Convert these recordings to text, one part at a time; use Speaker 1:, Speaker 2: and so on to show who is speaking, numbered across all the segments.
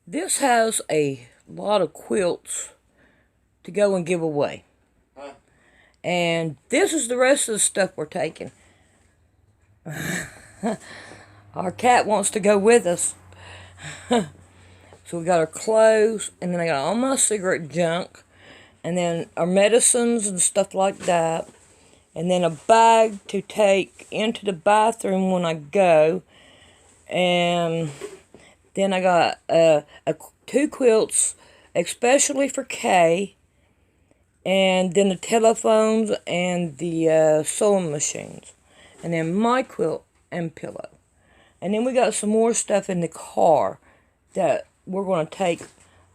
Speaker 1: This has a lot of quilts to go and give away. And this is the rest of the stuff we're taking. Our cat wants to go with us. So we got our clothes, and then I got all my cigarette junk, and then our medicines and stuff like that, and then a bag to take into the bathroom when I go, and then I got two quilts, especially for Kay, and then the telephones and the sewing machines, and then my quilt and pillow. And then we got some more stuff in the car that we're going to take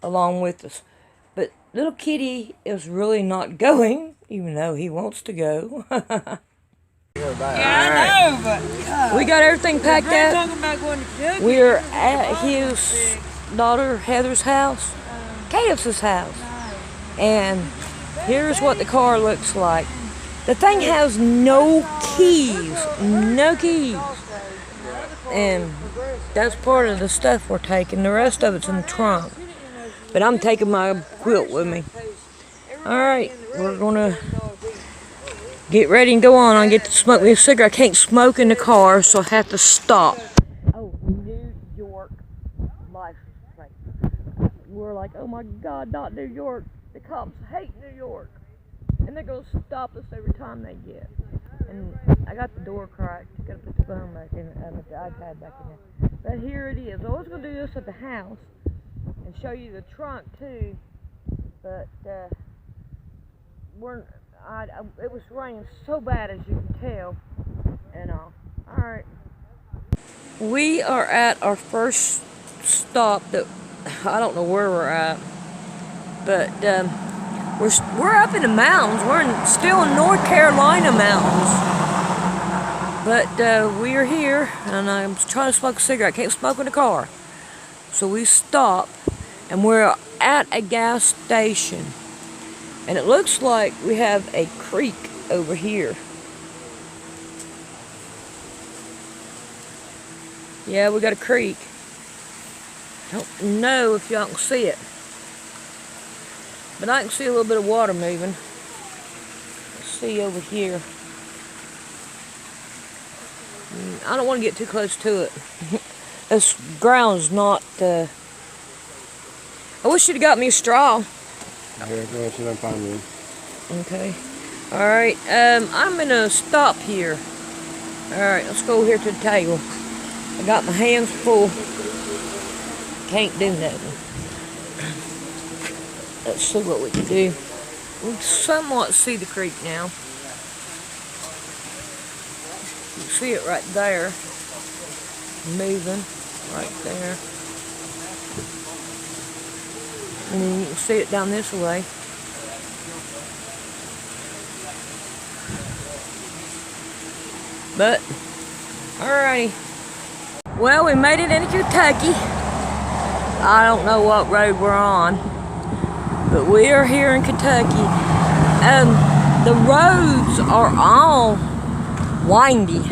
Speaker 1: along with us. But little kitty is really not going, even though he wants to go.
Speaker 2: Yeah, I know, but
Speaker 1: we got everything packed up.
Speaker 2: talking about going to Kentucky.
Speaker 1: We're at his daughter Heather's house, Caius's house, and here's what the car looks like. The thing has no keys, and that's part of the stuff we're taking. The rest of it's in the trunk, but I'm taking my quilt with me. All right, we're gonna get ready and go on. I get to smoke me a cigarette. I can't smoke in the car, so I have to stop. Oh, New York license plate. We're like, oh my God, not New York. The cops hate New York, and they're gonna stop us every time they get. And I got the door cracked. Gotta put the phone back in it, the iPad back in there. But here it is. I was gonna do this at the house and show you the trunk too, but it was raining so bad, as you can tell, and all right. We are at our first stop. That I don't know where we're at, but we're up in the mountains. We're still in North Carolina mountains, but we are here, and I'm trying to smoke a cigarette. I can't smoke in the car, so we stop, and we're at a gas station. And it looks like we have a creek over here. Yeah, we got a creek. I don't know if y'all can see it, but I can see a little bit of water moving. Let's see over here. I don't want to get too close to it. This ground's not... I wish you'd have got me a straw.
Speaker 3: Here, go ahead, sit down, find me.
Speaker 1: Okay. Alright, I'm gonna stop here. Alright, let's go here to the table. I got my hands full. Can't do nothing. Let's see what we can do. We can somewhat see the creek now. You can see it right there. Moving. Right there. And then you can see it down this way. But, alrighty. Well, we made it into Kentucky. I don't know what road we're on, but we are here in Kentucky. The roads are all windy,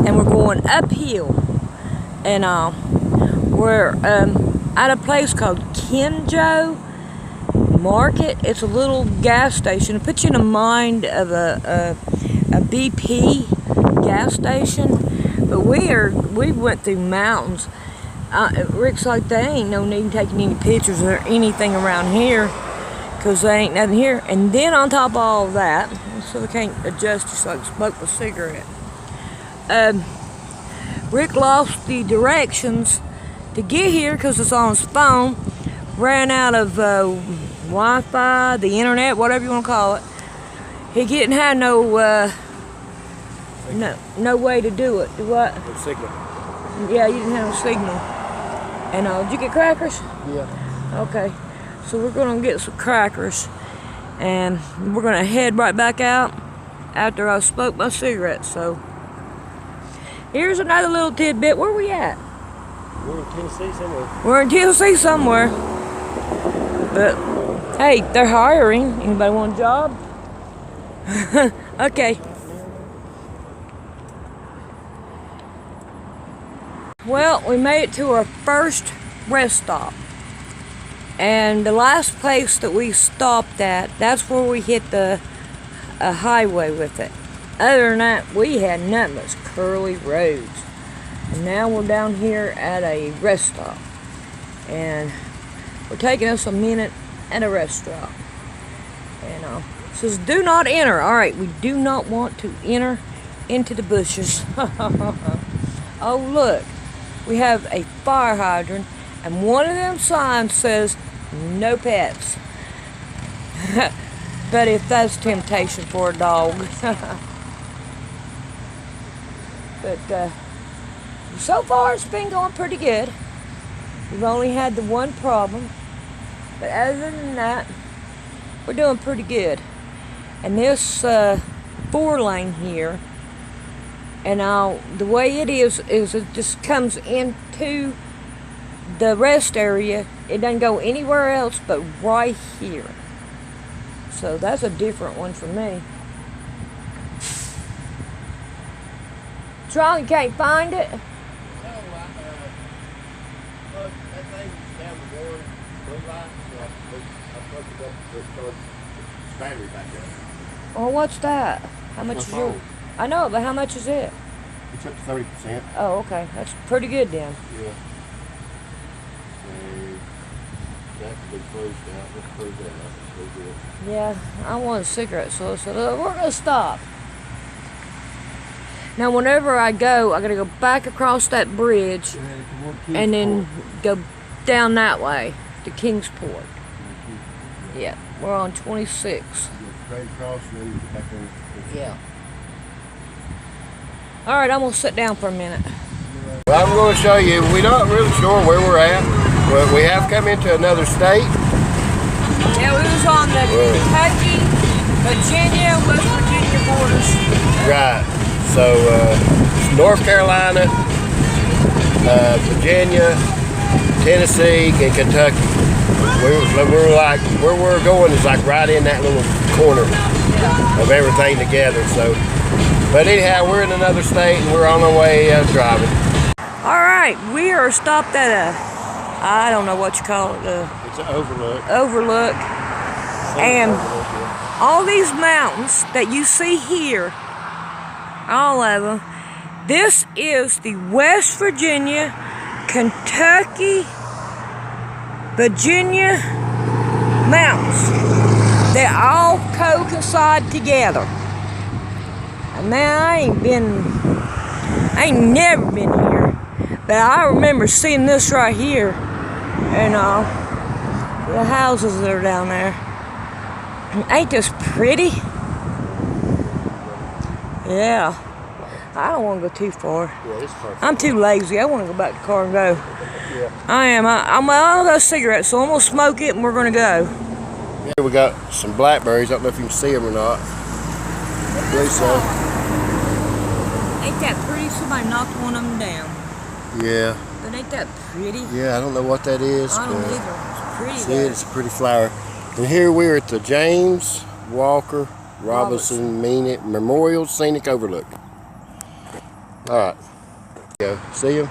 Speaker 1: and we're going uphill. And we're at a place called Kinjo Market. It's a little gas station. It puts you in the mind of a BP gas station. But we went through mountains. Rick's like, there ain't no need taking any pictures or anything around here, because there ain't nothing here. And then on top of all of that, so I can't adjust just so I can smoke a cigarette. Rick lost the directions to get here because it's on his phone. Ran out of Wi-Fi, the internet, whatever you want to call it. He didn't have no way to do it. What?
Speaker 3: No signal.
Speaker 1: Yeah, you didn't have no signal. And did you get crackers?
Speaker 3: Yeah.
Speaker 1: Okay. So we're gonna get some crackers, and we're gonna head right back out after I smoke my cigarette. So here's another little tidbit. Where we at?
Speaker 3: We're in Tennessee somewhere.
Speaker 1: We're in Tennessee somewhere. But hey, they're hiring. Anybody want a job? Okay. Well, we made it to our first rest stop. And the last place that we stopped at, that's where we hit a highway with it. Other than that, we had nothing but curly roads. And now we're down here at a rest stop. And we're taking us a minute at a restaurant. And it says do not enter. Alright, we do not want to enter into the bushes. Oh look, we have a fire hydrant. And one of them signs says no pets. But if that's temptation for a dog. But so far it's been going pretty good. We've only had the one problem. But other than that, we're doing pretty good. And this 4-lane here, and the way it is it just comes into the rest area. It doesn't go anywhere else but right here. So that's a different one for me. Charlie, can't find it?
Speaker 3: Look, that thing down the board, blue light, so I plugged it up to start its battery back up.
Speaker 1: Oh, what's that? How much is your? I know, but how much is it?
Speaker 3: It's up to 30%.
Speaker 1: Oh, okay. That's pretty good then.
Speaker 3: Yeah. So that's been closed out. Let's close that out. Let's close it.
Speaker 1: Yeah, I want a cigarette, so I said, we're gonna stop. Now, whenever I gotta go back across that bridge and then go down that way to Kingsport. Yeah, we're on 26.
Speaker 3: Straight across and then back in.
Speaker 1: Yeah. All right, I'm gonna sit down for a minute.
Speaker 3: Well, I'm going to show you. We're not really sure where we're at, but we have come into another state.
Speaker 1: Yeah, we was on the Kentucky, Virginia, West Virginia borders.
Speaker 3: Right. So, North Carolina, Virginia, Tennessee, and Kentucky. We're like, where we're going is like right in that little corner of everything together. So, but anyhow, we're in another state and we're on our way driving.
Speaker 1: All right, we are stopped at I don't know what you call it,
Speaker 3: It's an overlook.
Speaker 1: Overlook. And all these mountains that you see here, all of them, this is the West Virginia, Kentucky, Virginia mountains. They all coincide together. And man, I ain't never been here, but I remember seeing this right here, and the houses that are down there. Ain't this pretty? Yeah. I don't want to go too far.
Speaker 3: Yeah, it's perfect.
Speaker 1: I'm too lazy. I want to go back to the car and go.
Speaker 3: Yeah.
Speaker 1: I am. I'm out of those cigarettes, so I'm going to smoke it and we're going to go.
Speaker 3: Here we got some blackberries. I don't know if you can see them or not. I believe so.
Speaker 1: Ain't that pretty? Somebody knocked one of them down.
Speaker 3: Yeah.
Speaker 1: But ain't that pretty?
Speaker 3: Yeah, I don't know what that is.
Speaker 1: I don't
Speaker 3: but
Speaker 1: either. It's pretty.
Speaker 3: see it, it's a pretty flower. And here we're at the James Walker Robinson Memorial Scenic Overlook. All right. Go. See them?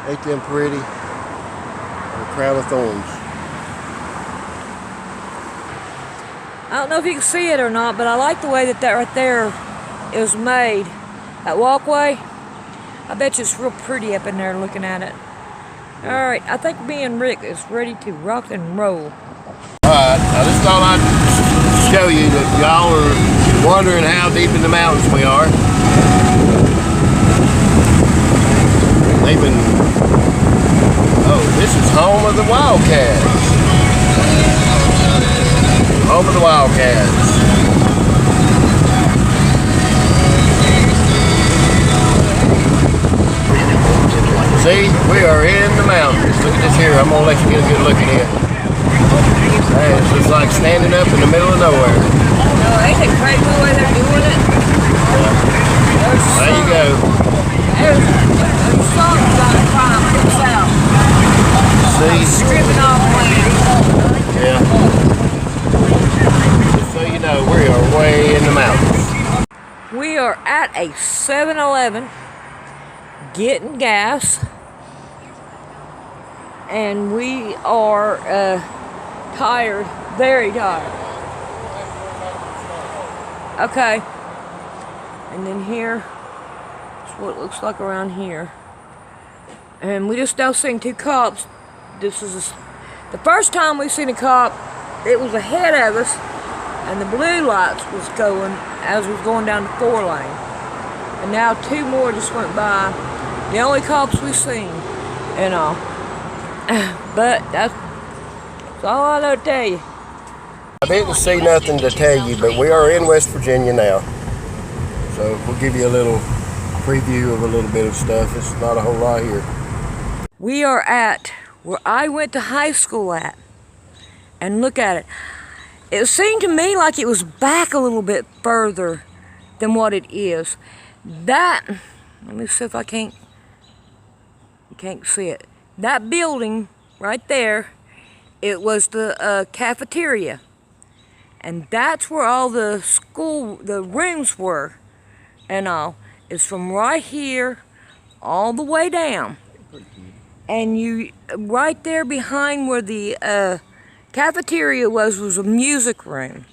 Speaker 3: Ain't them pretty? A crown of thorns.
Speaker 1: I don't know if you can see it or not, but I like the way that right there is made. That walkway, I bet you it's real pretty up in there looking at it. All right, I think me and Rick is ready to rock and roll.
Speaker 3: Alright, I just thought I'd show you that y'all are wondering how deep in the mountains we are. They've been... Oh, this is home of the Wildcats. Home of the Wildcats. See, we are in the mountains. Look at this here. I'm going to let you get a good look at it. Hey, it's just like standing up in the middle of nowhere.
Speaker 1: No, ain't it crazy the way they're doing it?
Speaker 3: There you go.
Speaker 1: There's something on the farm itself.
Speaker 3: See?
Speaker 1: Stripping off land.
Speaker 3: Yeah. Just so you know, we are way in the mountains.
Speaker 1: We are at a 7-Eleven getting gas. and we are tired, very tired. Okay. And then here is what it looks like around here. And we just now seen two cops. This is the first time we seen a cop. It was ahead of us, and the blue lights was going as we was going down the 4-lane. And now two more just went by. The only cops we seen, and all. But that's all I know to tell you.
Speaker 3: I didn't see nothing to tell you, but we are in West Virginia now. So we'll give you a little preview of a little bit of stuff. It's not a whole lot here.
Speaker 1: We are at where I went to high school at. And look at it. It seemed to me like it was back a little bit further than what it is. That, let me see if I can't see it. That building right there, it was the cafeteria. And that's where all the rooms were and all. It's from right here all the way down. And you, right there behind where the cafeteria was a music room.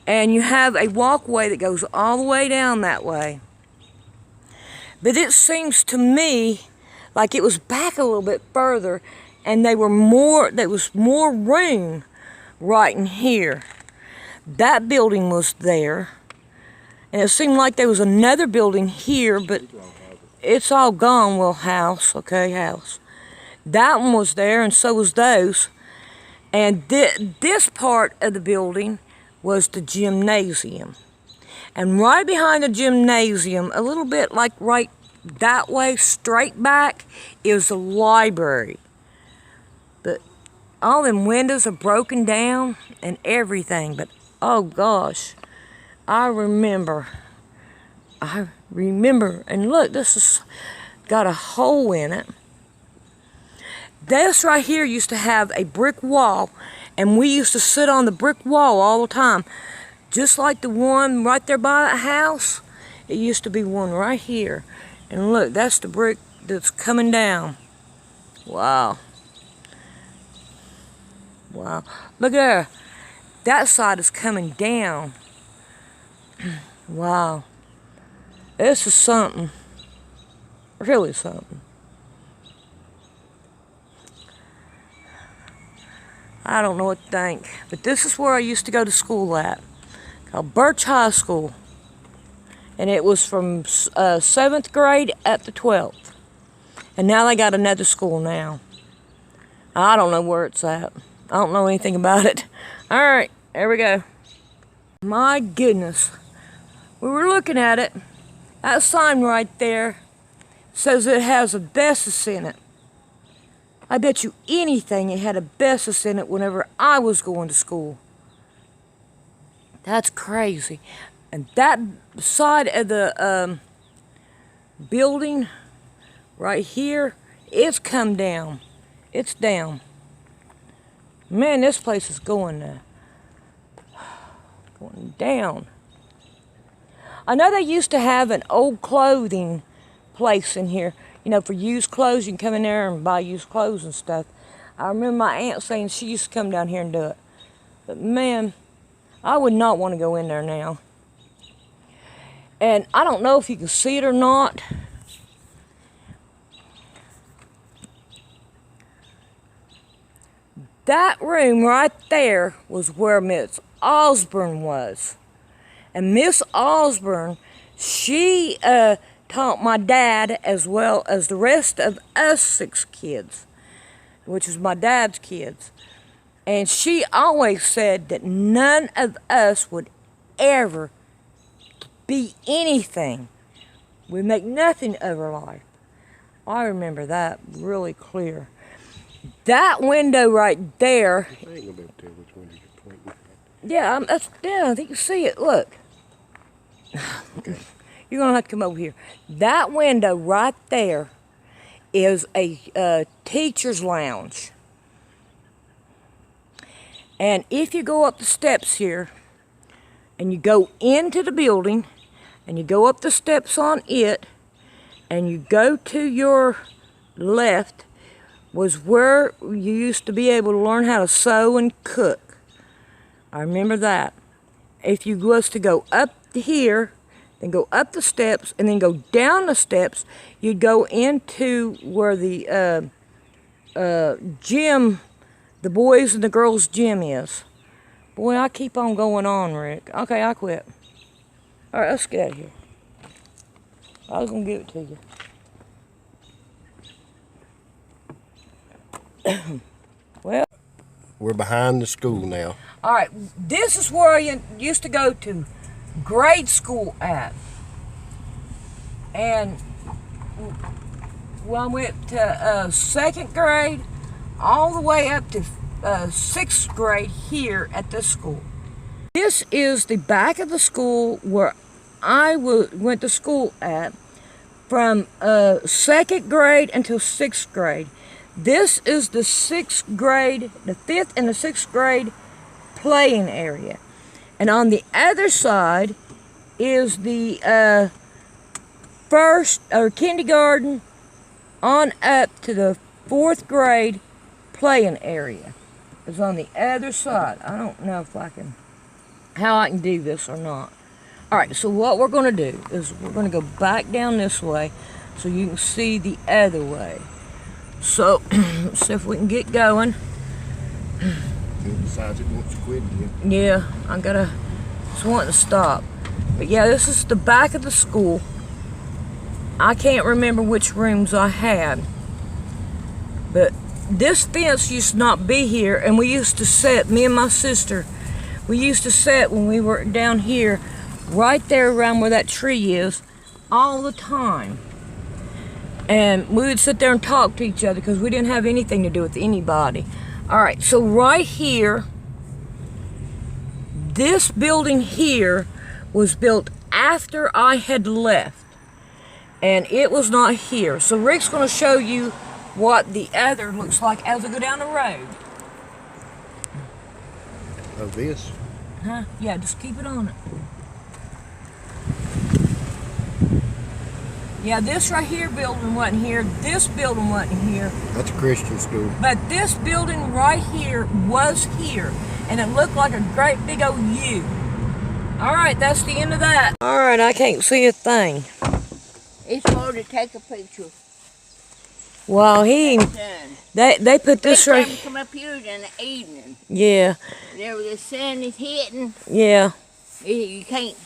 Speaker 1: And you have a walkway that goes all the way down that way. But it seems to me like it was back a little bit further, and there was more room right in here. That building was there, and it seemed like there was another building here, but it's all gone. Well, house. That one was there, and so was those. And this part of the building was the gymnasium. And right behind the gymnasium, a little bit like right that way, straight back, is the library. But all them windows are broken down and everything. But oh gosh, I remember. And look, this has got a hole in it. This right here used to have a brick wall, and we used to sit on the brick wall all the time. Just like the one right there by the house, it used to be one right here. And look, that's the brick that's coming down. Wow. Wow. Look there. That side is coming down. Wow. This is something. Really something. I don't know what to think. But this is where I used to go to school at. Called Birch High School. And it was from 7th grade up to 12th. And now they got another school now. I don't know where it's at. I don't know anything about it. Alright, there we go. My goodness. We were looking at it. That sign right there says it has asbestos in it. I bet you anything it had asbestos in it whenever I was going to school. That's crazy. And that side of the building right here, it's come down. It's down. Man, this place is going down. I know they used to have an old clothing place in here. You know, for used clothes, you can come in there and buy used clothes and stuff. I remember my aunt saying she used to come down here and do it. But man, I would not want to go in there now. And I don't know if you can see it or not. That room right there was where Miss Osborne was. And Miss Osborne, she taught my dad as well as the rest of us 6 kids, which was my dad's kids. And she always said that none of us would ever be anything. We make nothing of our life. I remember that really clear. That window right there.
Speaker 3: I ain't gonna be able to tell which window you're pointing at.
Speaker 1: Yeah, I think you see it. Look.
Speaker 3: Okay.
Speaker 1: You're gonna have to come over here. That window right there is a teacher's lounge. And if you go up the steps here, and you go into the building, and you go up the steps on it, and you go to your left, was where you used to be able to learn how to sew and cook. I remember that. If you was to go up here, then go up the steps, and then go down the steps, you'd go into where the gym, the boys and the girls' gym is. Boy, I keep on going on, Rick. Okay, I quit. All right, let's get out of here. I was going to give it to you. Well,
Speaker 3: We're behind the school now.
Speaker 1: all right, this is where I used to go to grade school at. And when I went to second grade, all the way up to sixth grade here at this school. This is the back of the school where I went to school at from second grade until sixth grade. This is the sixth grade, the fifth and the sixth grade playing area. And on the other side is the first or kindergarten on up to the fourth grade playing area. It's on the other side. I don't know if how I can do this or not. All right, so what we're going to do is we're going to go back down this way so you can see the other way. So, let's see if we can get going.
Speaker 3: It decides it wants to quit again.
Speaker 1: Yeah, just wanting to stop. But yeah, this is the back of the school. I can't remember which rooms I had. But this fence used to not be here, and we used to sit, me and my sister, we used to sit when we were down here, right there around where that tree is, all the time. And we would sit there and talk to each other because we didn't have anything to do with anybody. All right, so right here, this building here was built after I had left. And it was not here. So Rick's going to show you what the other looks like as we go down the road.
Speaker 3: Oh, this?
Speaker 1: Huh? Yeah, just keep it on it. Yeah, this right here building wasn't here. This building wasn't here.
Speaker 3: That's a Christian school.
Speaker 1: But this building right here was here. And it looked like a great big old U. Alright, that's the end of that. Alright, I can't see a thing.
Speaker 2: It's hard to take a picture.
Speaker 1: Well, they put this right.
Speaker 2: Come up here in the evening.
Speaker 1: Yeah.
Speaker 2: There the sun is hitting.
Speaker 1: Yeah.
Speaker 2: You can't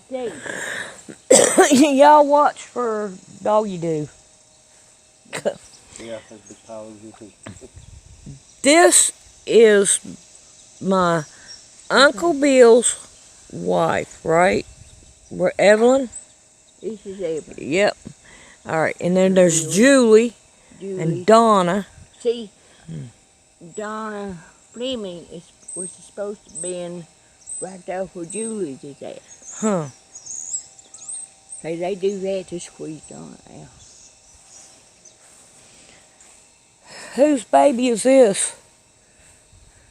Speaker 2: see.
Speaker 1: Y'all watch for all you do.
Speaker 3: Yeah, that's big pile of YouTube.
Speaker 1: This is my Uncle Bill's wife, right? Where Evelyn?
Speaker 2: This is Evelyn.
Speaker 1: Yep. All right, and then there's Julie. And Donna.
Speaker 2: See, Donna Fleming was supposed to be in right there where Julie's is at.
Speaker 1: Huh.
Speaker 2: Hey, they do that to squeeze Donna out.
Speaker 1: Whose baby is this?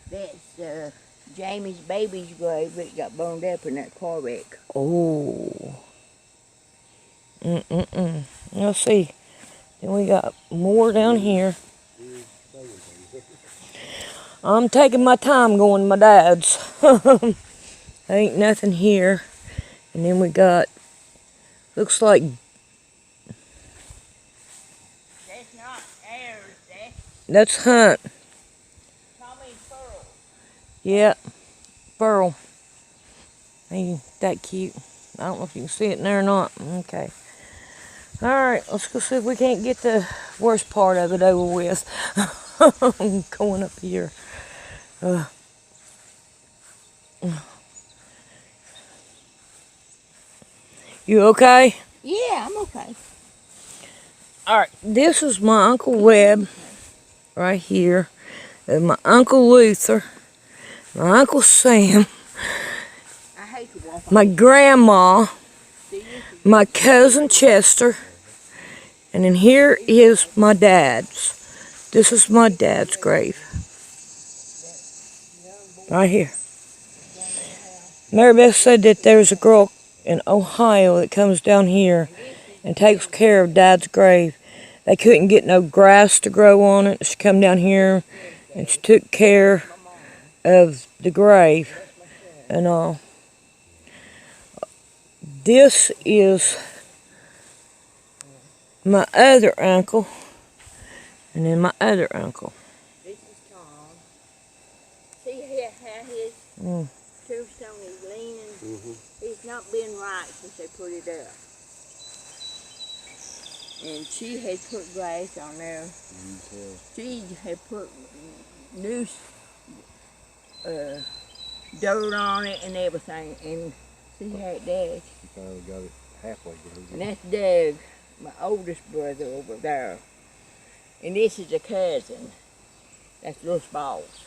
Speaker 2: That's Jamie's baby's grave that got burned up in that car wreck.
Speaker 1: Oh. Let's see. Then we got more down here. I'm taking my time going to my dad's. Ain't nothing here. And then we got, looks like.
Speaker 2: That's not ours,
Speaker 1: That's Hunt.
Speaker 2: Tommy's Pearl.
Speaker 1: Yep. Pearl. Ain't that cute. I don't know if you can see it in there or not. Okay. Alright, let's go see if we can't get the worst part of it over with. Going up here. You okay?
Speaker 2: Yeah, I'm okay.
Speaker 1: Alright, this is my Uncle Webb. Right here. And my Uncle Luther. My Uncle Sam.
Speaker 2: I hate to walk
Speaker 1: My grandma. My cousin Chester. And then here is my dad's. This is my dad's grave. Right here. Mary Beth said that there's a girl in Ohio that comes down here and takes care of Dad's grave. they couldn't get no grass to grow on it. She come down here and she took care of the grave and all. This is my other uncle, and then my other uncle.
Speaker 2: This is Tom. See how his tombstone is leaning? It's not been right since they put it up. And she had put grass on there. She had put new dirt on it and everything. And see how it does.
Speaker 3: She finally got it halfway done.
Speaker 2: And that's Doug, my oldest brother over there. And this is a cousin. That's Little Balls.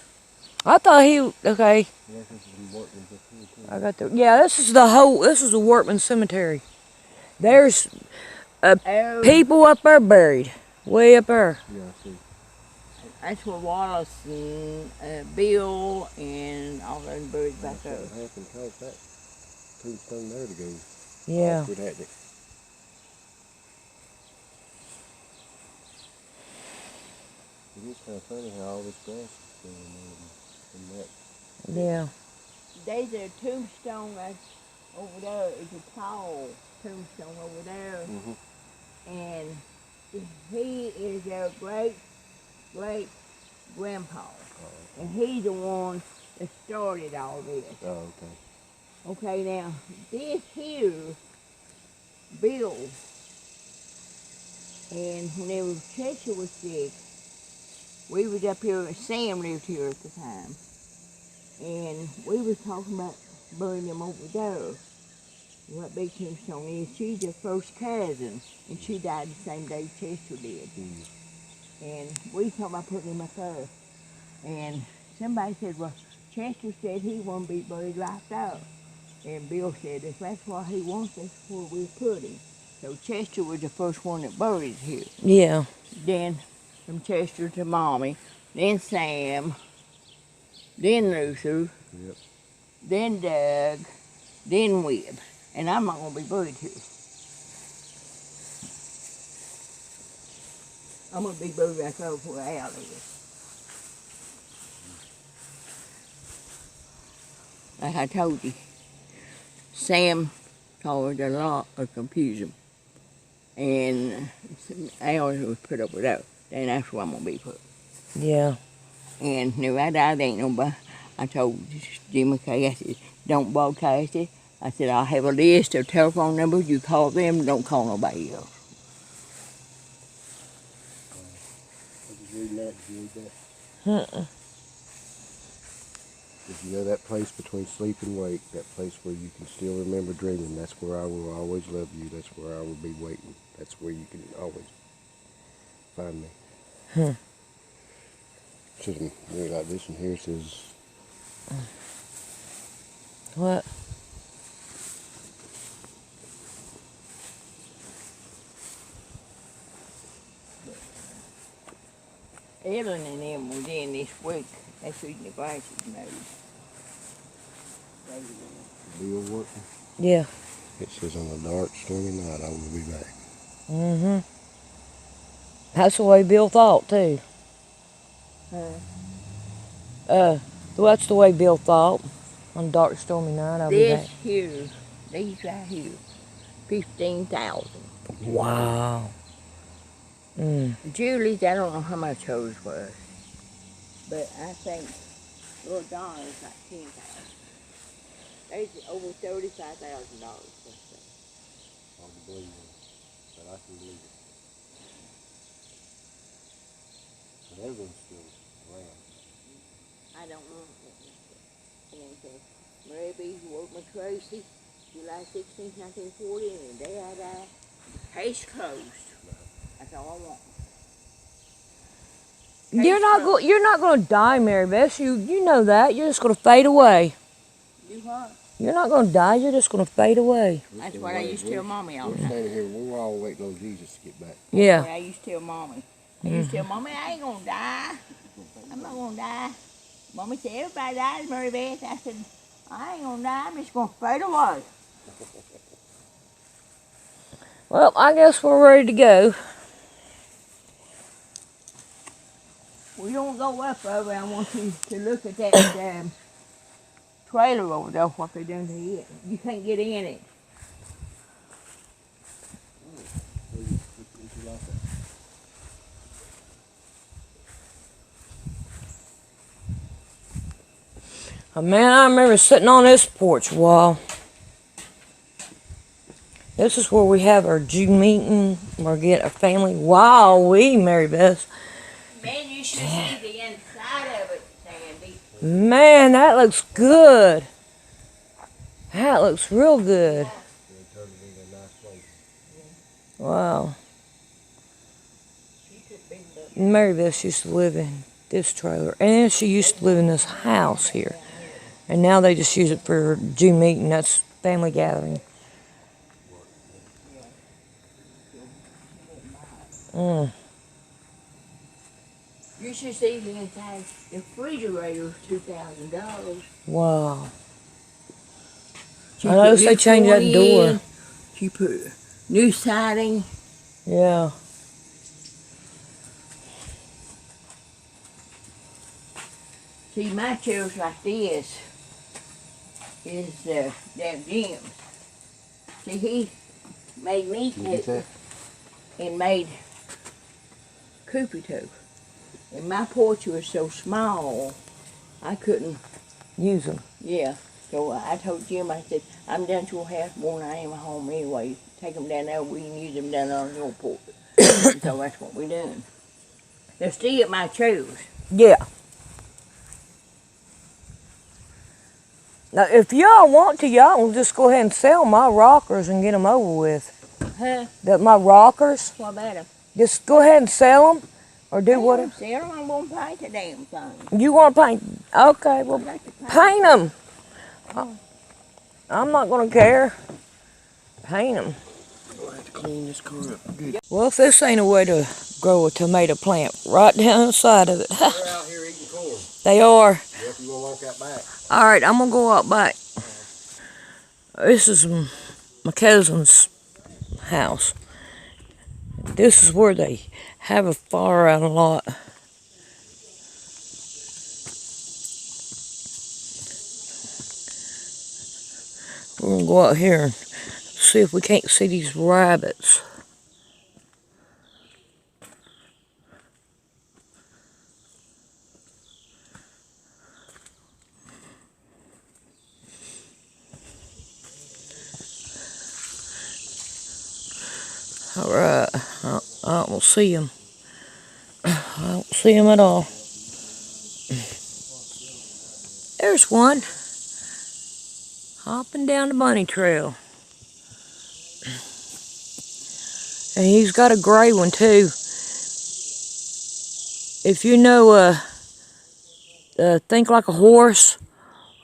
Speaker 1: I thought he, okay,
Speaker 3: Yeah, this is Workman up here too.
Speaker 1: I got the, yeah, this is the Workman Cemetery. There's
Speaker 2: Oh,
Speaker 1: people up there buried, way up there.
Speaker 3: Yeah, I see.
Speaker 2: that's where Wallace and Bill and all those birds back there.
Speaker 3: What happened caused that tombstone there to go
Speaker 1: Yeah.
Speaker 3: awkward, hadn't it? It is kind of funny how all this grass is growing on that.
Speaker 1: Yeah.
Speaker 2: There's a tombstone that's over there. It's a tall tombstone over there. And he is our great grandpa. And he's the one that started all this.
Speaker 3: Oh, okay.
Speaker 2: Okay, now, this here, Bill, and whenever Chester was sick, we was up here, Sam lived here at the time, and we was talking about burying him over there. What big tombstone is, she's the first cousin, and she died the same day Chester did. And we talking about putting him up there. And somebody said, well, Chester said he won't be buried right there. And Bill said, if that's what he wants, that's where we'll put him. So Chester was the first one that buried here.
Speaker 1: Yeah.
Speaker 2: Then from Chester to Mommy, then Sam, then Luther,
Speaker 3: Yep.
Speaker 2: then Doug, then Webb. And I'm not going to be buried here. I'm going to be buried back over where Al is. Like I told you, Sam caused a lot of confusion. And Al was put up with that. And that's where I'm going to be put.
Speaker 1: Yeah.
Speaker 2: And if I die, there ain't nobody. I told Jim McKay, I said, don't broadcast it. I said, I'll have a list of telephone numbers. You call them, don't call nobody else.
Speaker 3: I was reading that. Did you read that? Did you know that place between sleep and wake, that place where you can still remember dreaming, that's where I will always love you, that's where I will be waiting, that's where you can always find me. Something really like this one here says,
Speaker 1: What?
Speaker 2: Ellen and them was in this week. That's who the glasses made.
Speaker 3: Bill Workman.
Speaker 1: Yeah.
Speaker 3: It says on a dark, stormy night I will be back.
Speaker 1: Mm-hmm. That's the way Bill thought, too. That's the way Bill thought. On a dark, stormy night, I'll be
Speaker 2: This
Speaker 1: back.
Speaker 2: here, these right here, 15,000.
Speaker 1: Wow.
Speaker 2: Julie's, I don't know how much hers was, but I think Lord Donna's like 10,000. There's over $35,000.
Speaker 3: Hard to believe it, but I can believe it. But everyone's still around.
Speaker 2: I don't know. And then says, Mary B. Workman Tracy, July 16, 1940, and the day I died, case closed. That's all I want.
Speaker 1: You're not going to die, Mary Beth. You know that. You're just going to fade away.
Speaker 2: Do what?
Speaker 1: You're not going to die. You're just going to fade away.
Speaker 2: That's what I used to tell Mommy all the
Speaker 3: We're
Speaker 2: time.
Speaker 3: standing here, we're all waiting on Jesus to get back.
Speaker 1: Yeah.
Speaker 2: What I used to tell Mommy. I used to tell Mommy, I ain't gonna die. I'm not gonna die. Mommy said, everybody dies, Mary Beth. I said, I ain't gonna die. I'm just gonna fade away.
Speaker 1: Well, I guess we're ready to go.
Speaker 2: We don't go up over. I want you to look at that trailer over there, what they done to it. You can't get in it.
Speaker 1: Oh, man, I remember sitting on this porch wall. This is where we have our June meeting. We're getting a family. Wow, Mary Beth.
Speaker 2: Man, you should see the inside of it, Sandy.
Speaker 1: Man, that looks good. That looks real good. Wow. Mary Beth used to live in this trailer. And then she used to live in this house here. And now they just use it for June meeting. That's family gathering. Mm.
Speaker 2: You should see the inside. The refrigerator is $2,000.
Speaker 1: Wow.
Speaker 2: She
Speaker 1: I noticed
Speaker 2: put
Speaker 1: they
Speaker 2: new
Speaker 1: changed that door.
Speaker 2: flooring. She put new siding.
Speaker 1: Yeah.
Speaker 2: See, my chairs like this is that Jim's. See, he made me take and made Coopy too. And my porch was so small, I couldn't
Speaker 1: Use them.
Speaker 2: Yeah, so I told Jim, I said, I'm down to your house more than I am at home anyway. Take them down there, we can use them down on your porch. So that's what we're doing. They're still at my shoes.
Speaker 1: Yeah. Now, if y'all want to, y'all can just go ahead and sell my rockers and get them over with.
Speaker 2: Huh?
Speaker 1: My rockers,
Speaker 2: What about them?
Speaker 1: just go ahead and sell them or do whatever.
Speaker 2: See, I don't want to paint the damn thing.
Speaker 1: You want to paint? Okay, well,
Speaker 2: I'd like to
Speaker 1: paint them. I'm not going to care. Paint them.
Speaker 3: We'll have to clean this car up good.
Speaker 1: Well, if this ain't a way to grow a tomato plant right down the side of it.
Speaker 3: They're out here eating corn.
Speaker 1: They are.
Speaker 3: Yep, you want to walk out back.
Speaker 1: All right, I'm going to go out back. This is my cousin's house. This is where they have a fire out a lot. We're going to go out here and see if we can't see these rabbits. Alright, I don't see them. I don't see them at all. There's one. Hopping down the bunny trail. And he's got a gray one too. If you know Think Like a Horse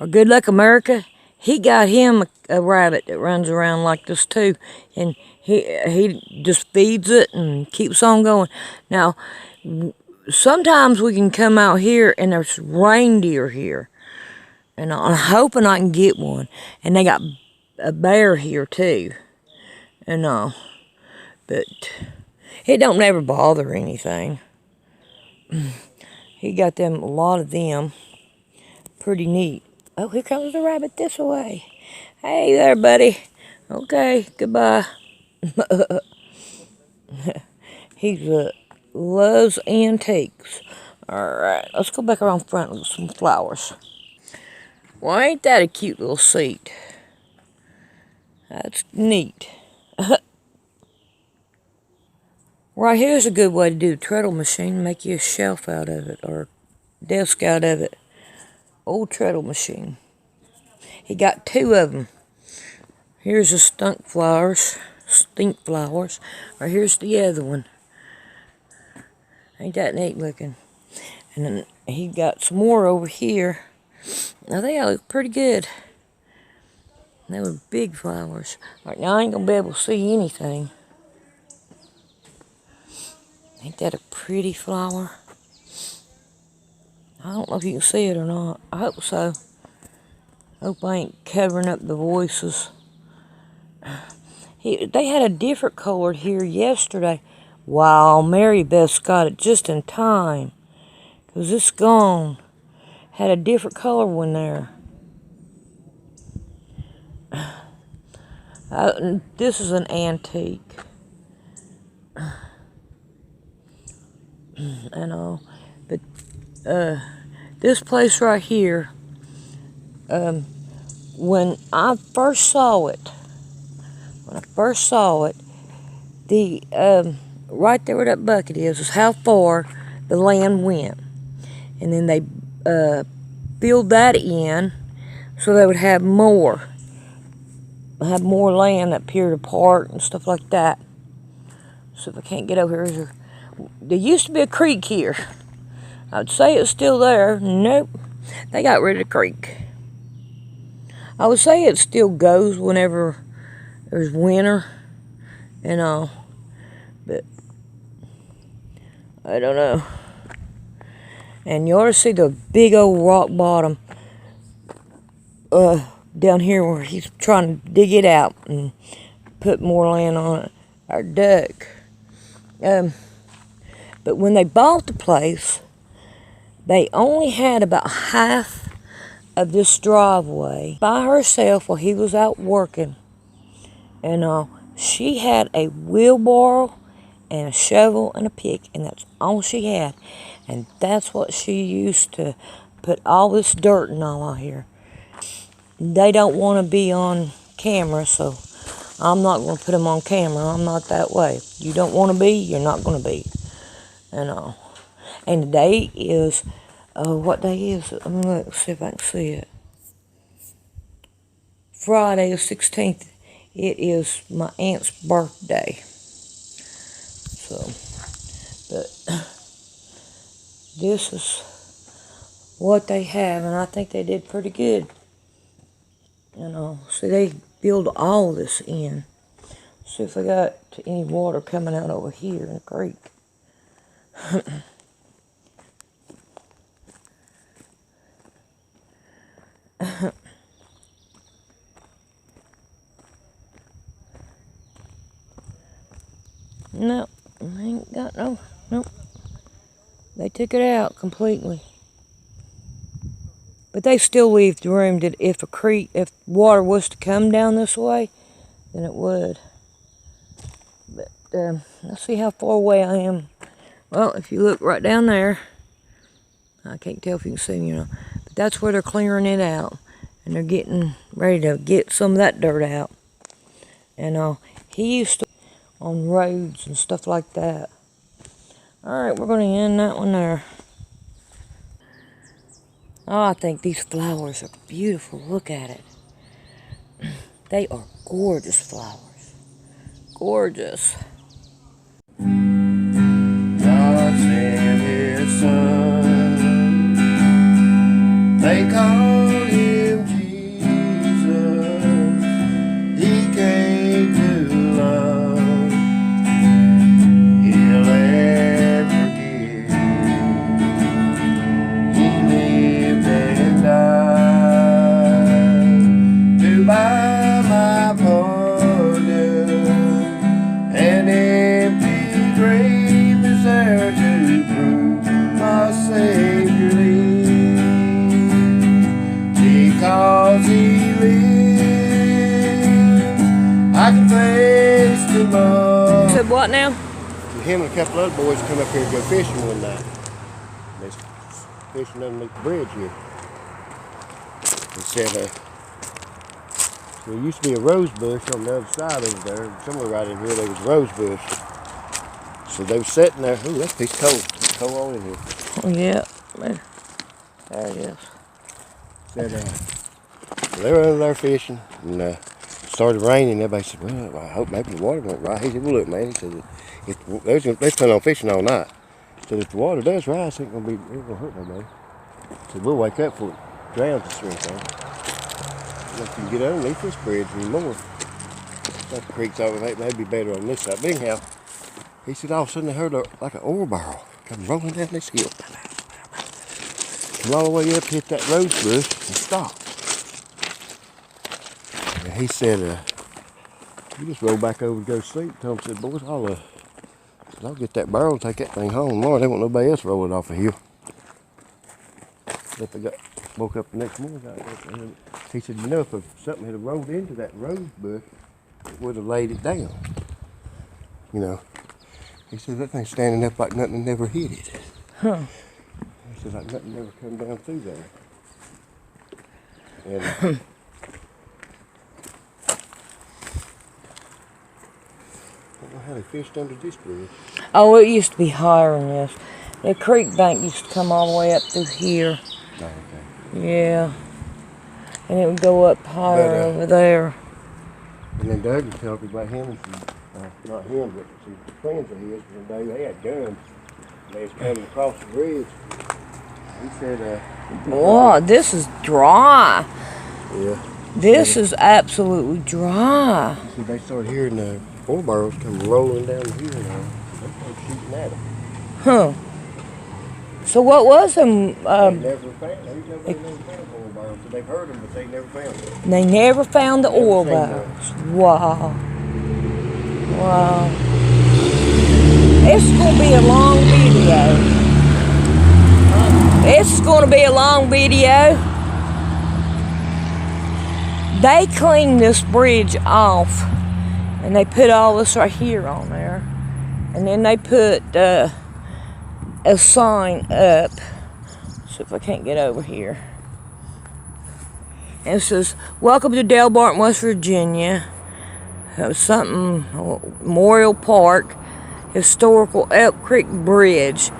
Speaker 1: or Good Luck America, he got him a rabbit that runs around like this too. And he just feeds it and keeps on going. Now, sometimes we can come out here and there's reindeer here. And I'm hoping I can get one. And they got a bear here too. And but it don't never bother anything. He got them, a lot of them. Pretty neat. Oh, here comes the rabbit this way. Hey there, buddy. Okay, goodbye. He loves antiques. Alright, let's go back around front with some flowers. Well, ain't that a cute little seat? That's neat. Right here's a good way to do the treadle machine. Make you a shelf out of it or a desk out of it. Old treadle machine. He got two of them. Here's the stink flowers. Right here's the other one. Ain't that neat looking? And then he got some more over here. Now they all look pretty good. They were big flowers. All right, now I ain't gonna be able to see anything. Ain't that a pretty flower? I don't know if you can see it or not. I hope so. Hope I ain't covering up the voices. They had a different color here yesterday. Wow, Mary Beth got it just in time. Because this gone. Had a different color one there. This is an antique. I know. But this place right here, when I first saw it, the right there where that bucket is how far the land went. And then they filled that in so they would have more land up here to park and stuff like that. So if I can't get over here, there used to be a creek here. I'd say it's still there. Nope, they got rid of the creek. I would say it still goes whenever there's winter and all, but I don't know. And you ought to see the big old rock bottom down here where he's trying to dig it out and put more land on it. Our duck. But when they bought the place, they only had about half of this driveway by herself while he was out working. And she had a wheelbarrow and a shovel and a pick, and that's all she had. And that's what she used to put all this dirt and all out here. They don't want to be on camera, so I'm not going to put them on camera. I'm not that way. You don't want to be, you're not going to be. And today is, what day is it? Let me look, see if I can see it. Friday the 16th. It is my aunt's birthday. So, but this is what they have, and I think they did pretty good. See, they build all this in. See if they got any water coming out over here in the creek. No, I ain't got nope. They took it out completely. But they still leave the room that if water was to come down this way, then it would. But let's see how far away I am. Well, if you look right down there, I can't tell if you can see, but that's where they're clearing it out. And they're getting ready to get some of that dirt out. And he used to on roads and stuff like that. Alright, we're going to end that one there. Oh, I think these flowers are beautiful. Look at it. They are gorgeous flowers. Gorgeous.
Speaker 3: God sent his son. They called him Jesus. He came to love, heal and forgive. He lived and died to buy my pardon. An empty grave is there to prove my Savior lives. Because he lives, I can face tomorrow.
Speaker 1: Said what now?
Speaker 3: Him and a couple other boys come up here to go fishing one night. They're fishing underneath the bridge here. He said, there used to be a rose bush on the other side over there. Somewhere right in here there was a rose bush. So they were sitting there. Ooh, that piece cold. It's cold all in here.
Speaker 1: Oh, yeah. There it is.
Speaker 3: Said, they were over there fishing, and started raining. Everybody said, well, I hope maybe the water won't rise. He said, well, look, man, he said, they plan on fishing all night. He said, if the water does rise, it ain't gonna hurt nobody. He said, we'll wake up before it drowns us or anything. If you can get underneath this bridge anymore. That creek's over, maybe better on this side. But anyhow, he said all of a sudden they heard like an ore barrel come rolling down this hill. Come all the way up, hit that rose bush, and stopped. And he said, you just roll back over and go to sleep. Tom said, boys, I'll get that barrel and take that thing home. Lord, they won't nobody else roll it off the hill. If I woke up the next morning, and he said, you know, if something had rolled into that rose bush, it would have laid it down. You know. He said, that thing's standing up like nothing never hit it.
Speaker 1: Huh.
Speaker 3: He said, like nothing never come down through there. And I don't know how they fished under this bridge.
Speaker 1: Oh, it used to be higher than this. The creek bank used to come all the way up through here.
Speaker 3: Oh, okay.
Speaker 1: Yeah. And it would go up higher over there.
Speaker 3: And then Doug was talking about him, and not him, but some friends of his, and they had guns. They was coming across the bridge. He said,
Speaker 1: Boy, this is dry.
Speaker 3: yeah.
Speaker 1: This is absolutely dry.
Speaker 3: So they started hearing the oil barrels come rolling down the hill now. They started shooting at them.
Speaker 1: Huh. So what was them?
Speaker 3: They never found oil barrels. So they've heard them, but they never found them.
Speaker 1: They never found the oil
Speaker 3: seen
Speaker 1: barrels. Wow. Wow. It's going to be a long video. It's going to be a long video. They cleaned this bridge off, and they put all this right here on there, and then they put a sign up. So if I can't get over here, and it says, "Welcome to Del Barton, West Virginia. Memorial Park, historical Elk Creek Bridge,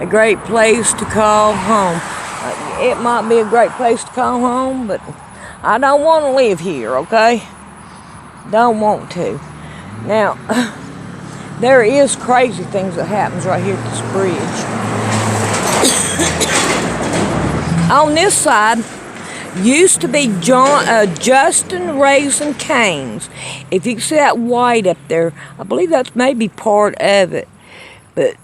Speaker 1: a great place to call home." It might be a great place to call home, but I don't want to live here, okay? Don't want to. Now, there is crazy things that happens right here at this bridge. On this side used to be Justin Raising Canes. If you can see that white up there, I believe that's maybe part of it. But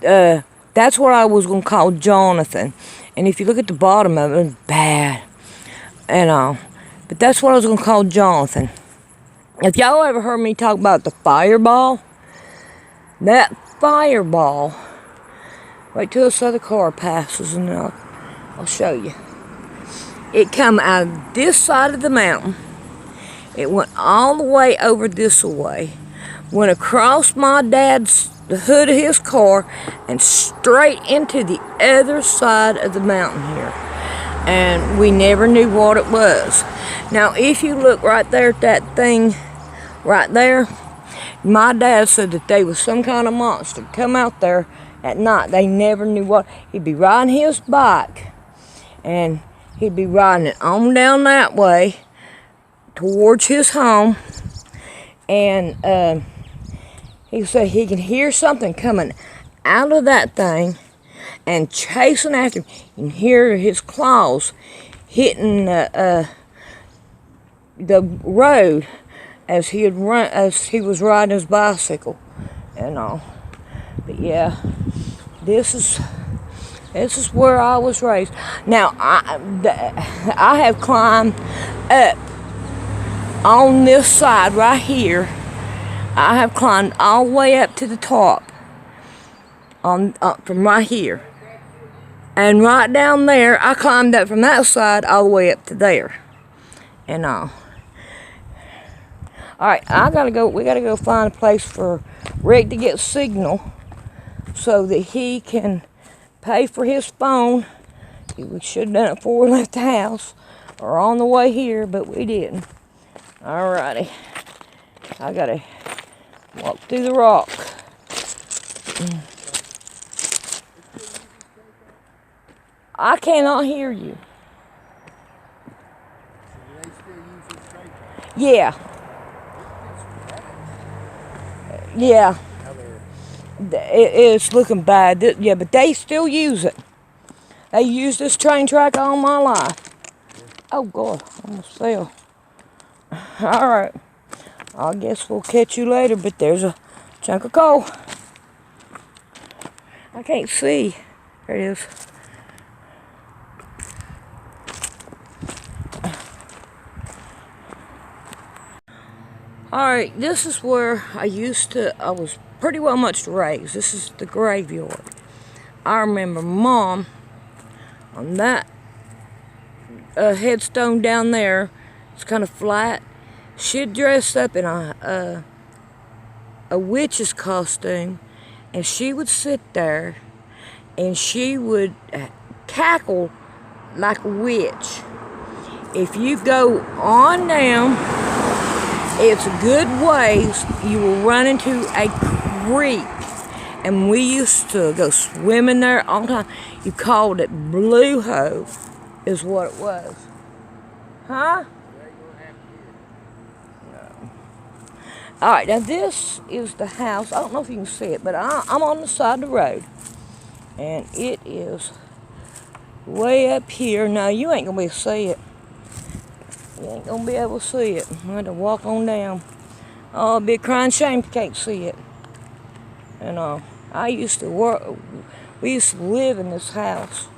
Speaker 1: that's what I was going to call Jonathan. And if you look at the bottom of it, it's bad. And but that's what I was going to call Jonathan. If y'all ever heard me talk about the fireball, that fireball, wait till this other car passes and I'll show you. It come out of this side of the mountain. It went all the way over this way, went across my dad's the hood of his car, and straight into the other side of the mountain here. And we never knew what it was. Now, if you look right there at that thing right there, my dad said that there was some kind of monster come out there at night. They never knew what. He'd be riding his bike, and he'd be riding it on down that way towards his home, and he said he can hear something coming out of that thing and chasing after him. You can hear his claws hitting the road as he was riding his bicycle and all. But yeah, this is where I was raised. Now I have climbed up on this side right here. I have climbed all the way up to the top from right here. And right down there, I climbed up from that side all the way up to there. And all. Alright, we gotta go find a place for Rick to get signal so that he can pay for his phone. We should have done it before we left the house or on the way here, but we didn't. Alrighty. I gotta walk through the rock. I cannot hear you. Yeah. Yeah. It's looking bad. Yeah, but they still use it. They use this train track all my life. Oh, God. I almost fell. All right. I guess we'll catch you later, but there's a chunk of coal. I can't see. There it is. Alright, this is where I was pretty well much raised. This is the graveyard. I remember Mom on that headstone down there. It's kind of flat. She'd dress up in a witch's costume, and she would sit there, and she would cackle like a witch. If you go on down, it's a good ways, you will run into a creek. And we used to go swimming there all the time. You called it Blue Hole, is what it was. Huh? No. Alright, now this is the house. I don't know if you can see it, but I'm on the side of the road. And it is way up here. Now, you ain't going to be able to see it. You ain't going to be able to see it. I had to walk on down. Oh, it'd be a crying shame if you can't see it. And I used to work, we used to live in this house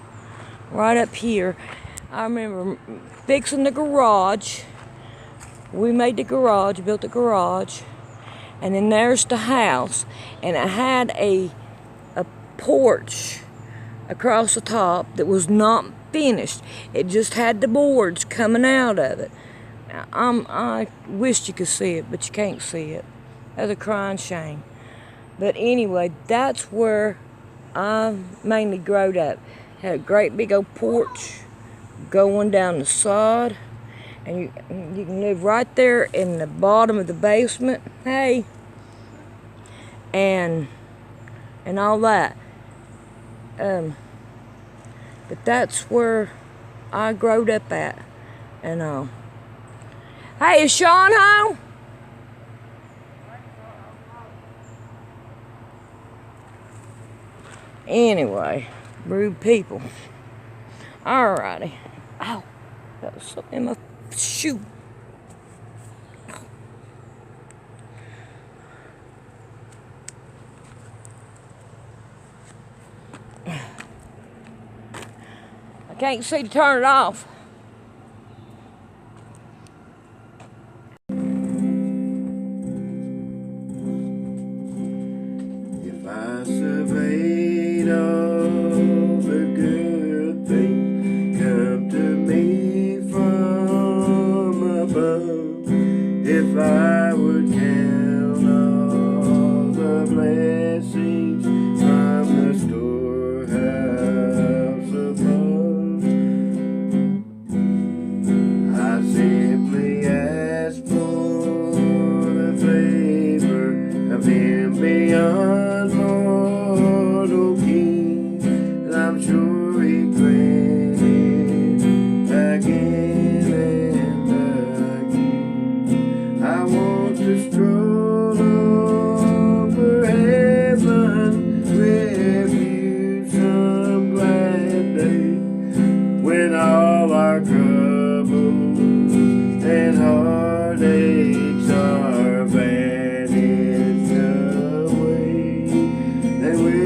Speaker 1: right up here. I remember fixing the garage. We made the garage, built the garage, and then there's the house. And it had a porch across the top that was not finished. It just had the boards coming out of it. I wished you could see it, but you can't see it. That's a crying shame. But anyway, that's where I mainly growed up. Had a great big old porch going down the side. And you can live right there in the bottom of the basement. Hey. And all that. But that's where I growed up at. And hey, is Sean home? Anyway, rude people. Alrighty. Ow, that was something in my shoe. I can't see to turn it off.
Speaker 4: If I surveyed all the good things come to me from above, if I would count all the blessings from the storehouse above, I simply ask for the favor of Him beyond mortal king, and I'm sure He grant again and again. I want to stroll over heaven with you some glad day, when all our troubles and heartaches are vanished away, and we'll